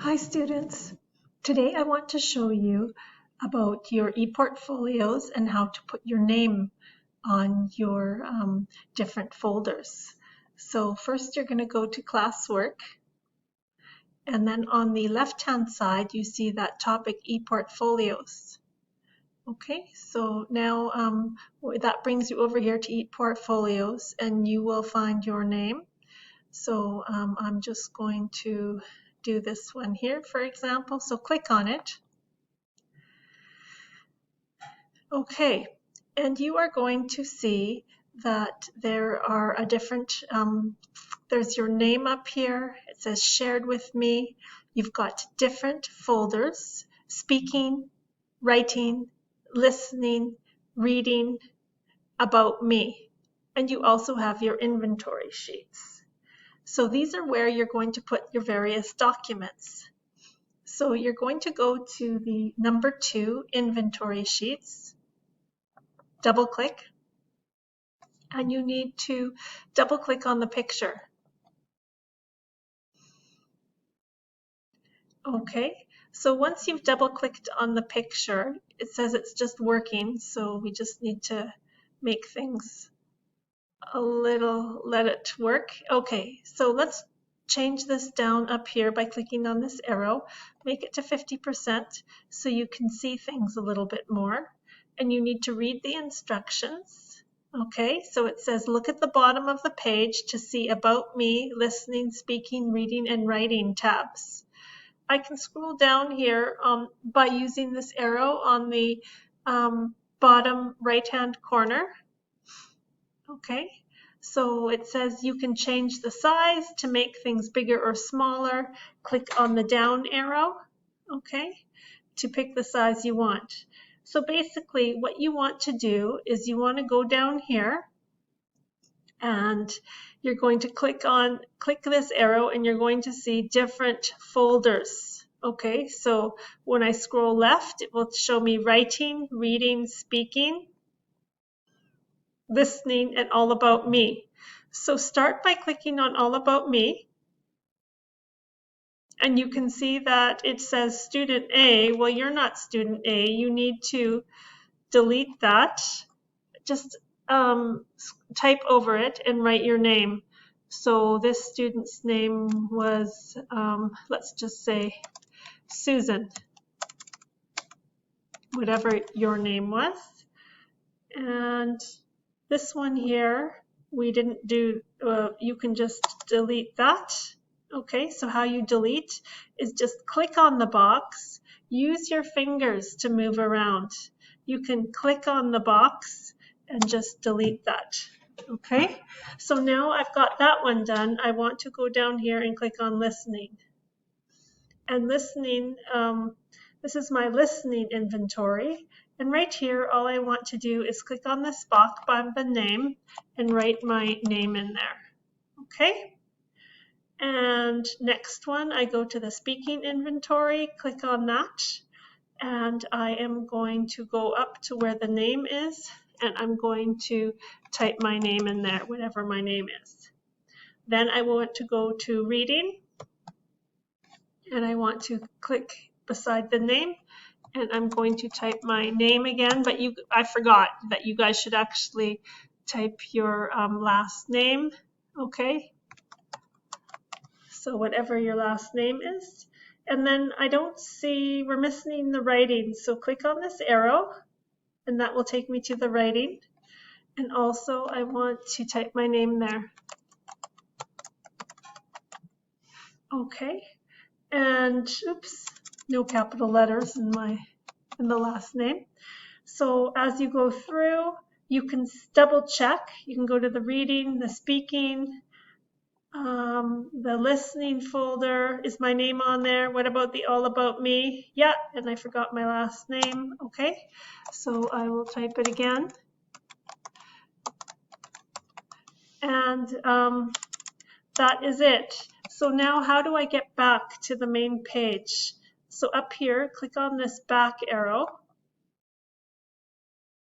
Hi students. Today I want to show you about your ePortfolios and how to put your name on your different folders. So first you're going to go to classwork, and then on the left hand side you see that topic ePortfolios. Okay, so now that brings you over here to ePortfolios and you will find your name. So I'm just going to do this one here, for example. So click on it. Okay, and you are going to see that there are a different, there's your name up here. It says shared with me. You've got different folders: speaking, writing, listening, reading, about me. And you also have your inventory sheets. So these are where you're going to put your various documents. So you're going to go to the number 2 inventory sheets, double click, and you need to double click on the picture. Okay, so once you've double clicked on the picture, it says it's just working, so we just need to make things a little, let it work. Okay, so let's change this down up here by clicking on this arrow, make it to 50% so you can see things a little bit more, and you need to read the instructions. Okay, so it says look at the bottom of the page to see about me, listening, speaking, reading, and writing tabs. I can scroll down here by using this arrow on the bottom right hand corner. Okay, so it says you can change the size to make things bigger or smaller. Click on the down arrow, okay, to pick the size you want. So basically what you want to do is you want to go down here and you're going to click this arrow and you're going to see different folders. Okay, so when I scroll left, it will show me writing, reading, speaking, listening, and all about me. So start by clicking on all about me, and you can see that it says student A. Well, you're not student A. You need to delete that. Just type over it and write your name. So this student's name was, let's just say Susan, whatever your name was. And this one here, we didn't do, you can just delete that. Okay, so how you delete is just click on the box, use your fingers to move around. You can click on the box and just delete that. Okay, so now I've got that one done. I want to go down here and click on listening. And listening, this is my listening inventory. And right here, all I want to do is click on this box by the name and write my name in there. Okay. And next one, I go to the speaking inventory, click on that, and I am going to go up to where the name is, and I'm going to type my name in there, whatever my name is. Then I want to go to reading, and I want to click beside the name, and I'm going to type my name again, but I forgot that you guys should actually type your last name, okay? So whatever your last name is. And then I don't see, we're missing the writing, so click on this arrow, and that will take me to the writing. And also I want to type my name there. Okay, and oops, no capital letters in the last name. So as you go through, you can double check. You can go to the reading, the speaking, the listening folder. Is my name on there? What about the all about me? Yeah, and I forgot my last name. Okay, so I will type it again. And that is it. So now how do I get back to the main page? So up here, click on this back arrow.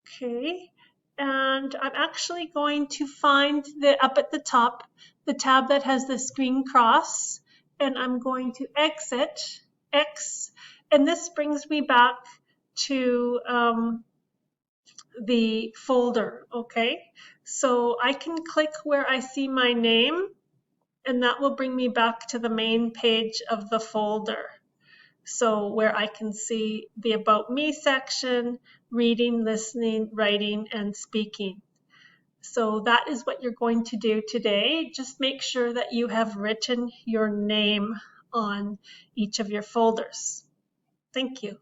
Okay, and I'm actually going to find up at the top, the tab that has the screen cross, and I'm going to exit X, and this brings me back to the folder, okay? So I can click where I see my name, and that will bring me back to the main page of the folder. So where I can see the About Me section, reading, listening, writing, and speaking. So that is what you're going to do today. Just make sure that you have written your name on each of your folders. Thank you.